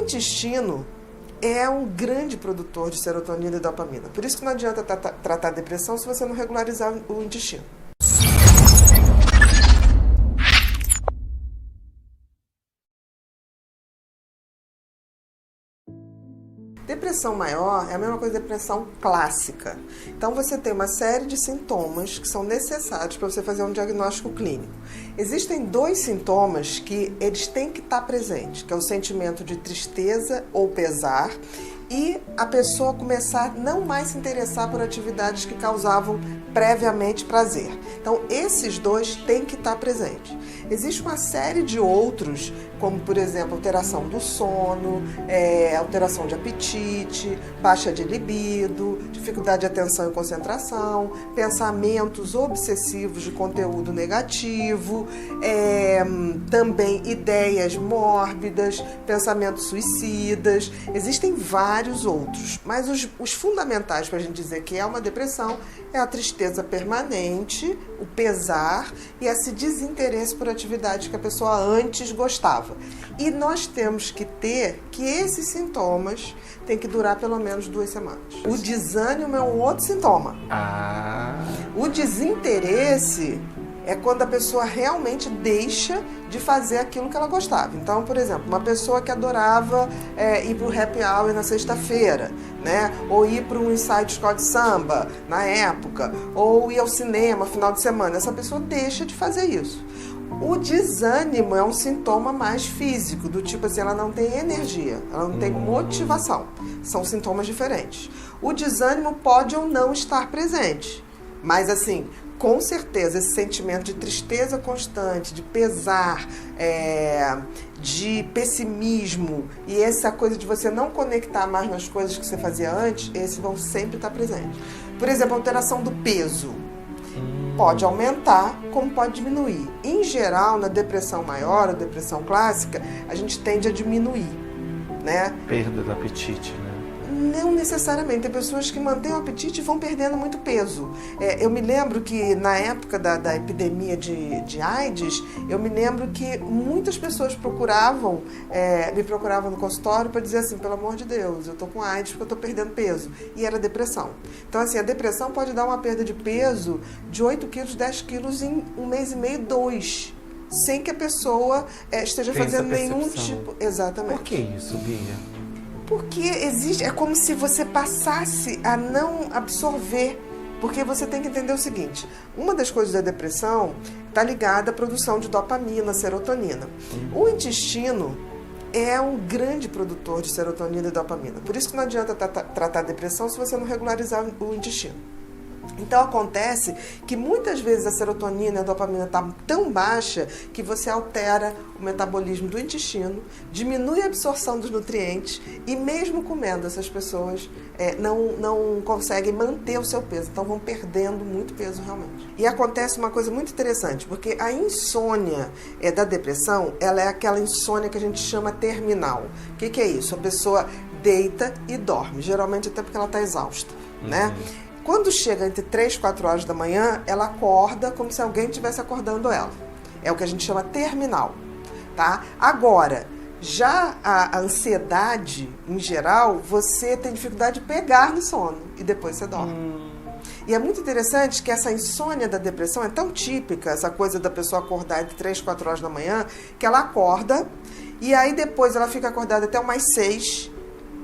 intestino é um grande produtor de serotonina e dopamina. Por isso que não adianta tratar a depressão se você não regularizar o intestino. Depressão maior é a mesma coisa que depressão clássica. Então você tem uma série de sintomas que são necessários para você fazer um diagnóstico clínico. Existem 2 sintomas que eles têm que estar presentes, que é o sentimento de tristeza ou pesar e a pessoa começar a não mais se interessar por atividades que causavam previamente prazer. Então esses 2 têm que estar presentes. Existe uma série de outros, como por exemplo alteração do sono, alteração de apetite, baixa de libido, dificuldade de atenção e concentração, pensamentos obsessivos de conteúdo negativo, também ideias mórbidas, pensamentos suicidas. Existem vários outros, mas os fundamentais para a gente dizer que é uma depressão é a tristeza permanente, o pesar e esse desinteresse por atividade que a pessoa antes gostava. E nós temos que ter que esses sintomas têm que durar pelo menos 2 semanas. O desânimo é um outro sintoma. O desinteresse é quando a pessoa realmente deixa de fazer aquilo que ela gostava. Então, por exemplo, uma pessoa que adorava ir para o happy hour na sexta-feira, né? Ou ir para um ensaio de escola de samba na época, ou ir ao cinema final de semana. Essa pessoa deixa de fazer isso. O desânimo é um sintoma mais físico, do tipo assim, ela não tem energia, ela não tem motivação. São sintomas diferentes. O desânimo pode ou não estar presente, mas assim, com certeza, esse sentimento de tristeza constante, de pesar, de pessimismo e essa coisa de você não conectar mais nas coisas que você fazia antes, esses vão sempre estar presentes. Por exemplo, a alteração do peso. Pode aumentar, como pode diminuir. Em geral, na depressão maior, a depressão clássica, a gente tende a diminuir, né? Perda do apetite, né? Não necessariamente. Tem pessoas que mantêm o apetite e vão perdendo muito peso. Eu me lembro que na época da epidemia de AIDS, eu me lembro que muitas pessoas me procuravam no consultório para dizer assim, pelo amor de Deus, eu estou com AIDS porque eu estou perdendo peso. E era depressão. Então, assim, a depressão pode dar uma perda de peso de 8 quilos, 10 quilos em 1 mês e meio, 2. Sem que a pessoa esteja fazendo nenhum tipo... Exatamente. Por que isso, Bia? Porque é como se você passasse a não absorver. Porque você tem que entender o seguinte, uma das coisas da depressão está ligada à produção de dopamina, serotonina. O intestino é um grande produtor de serotonina e dopamina. Por isso que não adianta tratar a depressão se você não regularizar o intestino. Então acontece que muitas vezes a serotonina e a dopamina estão tão baixa que você altera o metabolismo do intestino, diminui a absorção dos nutrientes e mesmo comendo essas pessoas não conseguem manter o seu peso, então vão perdendo muito peso realmente. E acontece uma coisa muito interessante, porque a insônia da depressão, ela é aquela insônia que a gente chama terminal. O que é isso? A pessoa deita e dorme, geralmente até porque ela está exausta, né? Quando chega entre 3 e 4 horas da manhã, ela acorda como se alguém estivesse acordando ela. É o que a gente chama terminal, tá? Agora, já a ansiedade, em geral, você tem dificuldade de pegar no sono e depois você dorme. E é muito interessante que essa insônia da depressão é tão típica, essa coisa da pessoa acordar entre 3 e 4 horas da manhã, que ela acorda e aí depois ela fica acordada até umas 6,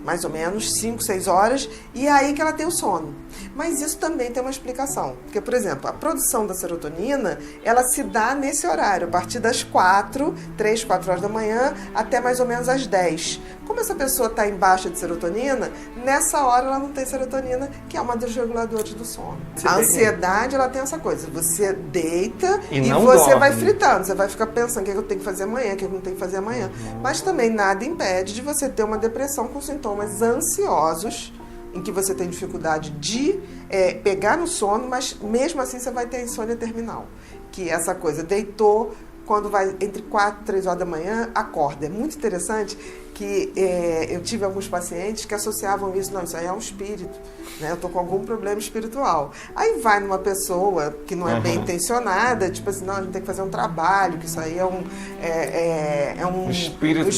mais ou menos, 5, 6 horas, e é aí que ela tem o sono. Mas isso também tem uma explicação. Porque, por exemplo, a produção da serotonina, ela se dá nesse horário, a partir das 3, 4 horas da manhã, até mais ou menos às 10. Como essa pessoa está em baixa de serotonina, nessa hora ela não tem serotonina, que é uma dos reguladores do sono. A ansiedade, ela tem essa coisa. Você deita e você dorme. vai fritando. Você vai ficar pensando o que eu tenho que fazer amanhã, o que eu não tenho que fazer amanhã. Mas também nada impede de você ter uma depressão com sintomas ansiosos, em que você tem dificuldade de pegar no sono, mas mesmo assim você vai ter a insônia terminal. Que é essa coisa, deitou, quando vai entre 4 e 3 horas da manhã, acorda. É muito interessante que eu tive alguns pacientes que associavam isso, não, isso aí é um espírito, né? Eu tô com algum problema espiritual. Aí vai numa pessoa que não é bem intencionada, tipo assim, não, a gente tem que fazer um trabalho, que isso aí é um espírito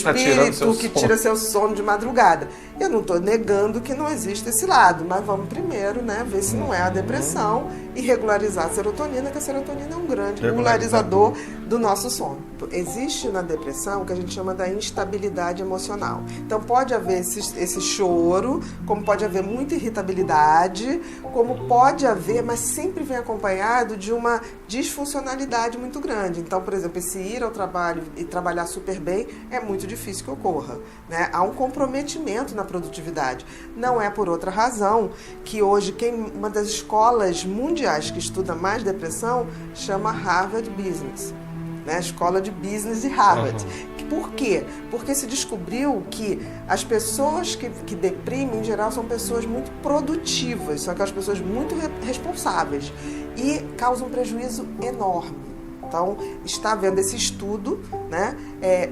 que tira seu sono de madrugada. Eu não estou negando que não existe esse lado, mas vamos primeiro, né, ver se não é a depressão e regularizar a serotonina, que a serotonina é um grande regularizador do nosso sono. Existe na depressão o que a gente chama da instabilidade emocional. Então pode haver esse choro, como pode haver muita irritabilidade, como pode haver, mas sempre vem acompanhado de uma disfuncionalidade muito grande. Então, por exemplo, esse ir ao trabalho e trabalhar super bem é muito difícil que ocorra, né? Há um comprometimento na produtividade. Não é por outra razão que hoje uma das escolas mundiais que estuda mais depressão chama Harvard Business, né? A escola de business de Harvard. Por quê? Porque se descobriu que as pessoas que deprimem, em geral, são pessoas muito produtivas, são aquelas pessoas muito responsáveis e causam um prejuízo enorme. Então, está havendo esse estudo, né,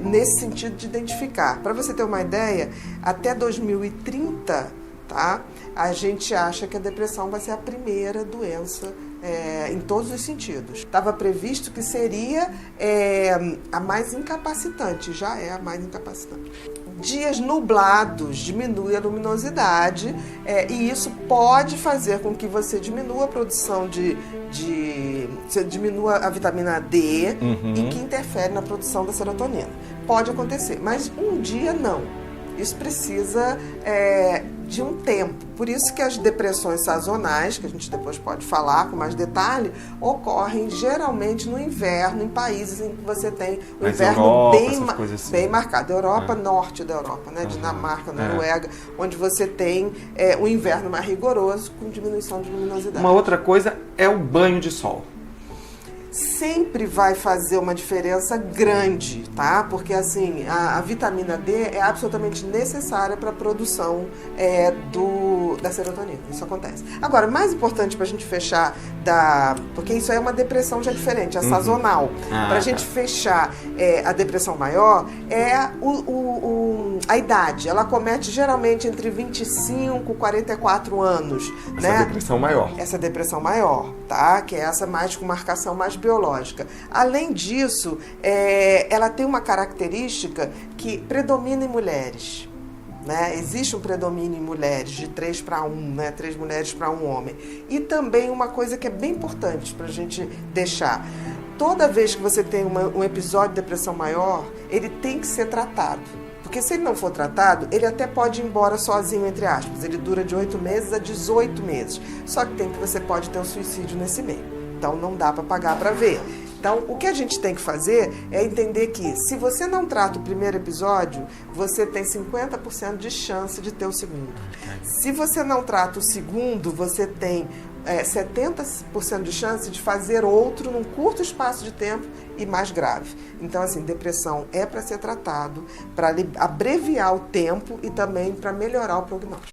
nesse sentido de identificar. Para você ter uma ideia, até 2030, tá, a gente acha que a depressão vai ser a primeira doença em todos os sentidos. Estava previsto que seria a mais incapacitante, já é a mais incapacitante. Dias nublados diminui a luminosidade e isso pode fazer com que você diminua a produção você diminua a vitamina D e que interfere na produção da serotonina. Pode acontecer, mas um dia não. Isso precisa de um tempo. Por isso que as depressões sazonais, que a gente depois pode falar com mais detalhe, ocorrem geralmente no inverno, em países em que você tem o inverno Europa, bem marcado. Europa, norte da Europa, né? Dinamarca, Noruega, onde você tem um inverno mais rigoroso com diminuição de luminosidade. Uma outra coisa é o banho de sol. Sempre vai fazer uma diferença grande, tá? Porque assim, a vitamina D é absolutamente necessária para a produção da serotonina. Isso acontece. Agora, mais importante para a gente fechar porque isso aí é uma depressão já diferente, é sazonal. Para a gente fechar a depressão maior é a idade. Ela comete geralmente entre 25 e 44 anos. Essa depressão maior. Essa depressão maior, tá? Que é essa mais com marcação mais biológica. Além disso, ela tem uma característica que predomina em mulheres. Né? Existe um predomínio em mulheres de 3 para 1, né? 3 mulheres para 1 homem. E também uma coisa que é bem importante para a gente deixar. Toda vez que você tem um episódio de depressão maior, ele tem que ser tratado. Porque se ele não for tratado, ele até pode ir embora sozinho, entre aspas. Ele dura de 8 meses a 18 meses. Só que você pode ter um suicídio nesse meio. Então não dá para pagar para ver. Então, o que a gente tem que fazer é entender que, se você não trata o primeiro episódio, você tem 50% de chance de ter o segundo. Se você não trata o segundo, você tem 70% de chance de fazer outro num curto espaço de tempo e mais grave. Então, assim, depressão é para ser tratado, para abreviar o tempo e também para melhorar o prognóstico.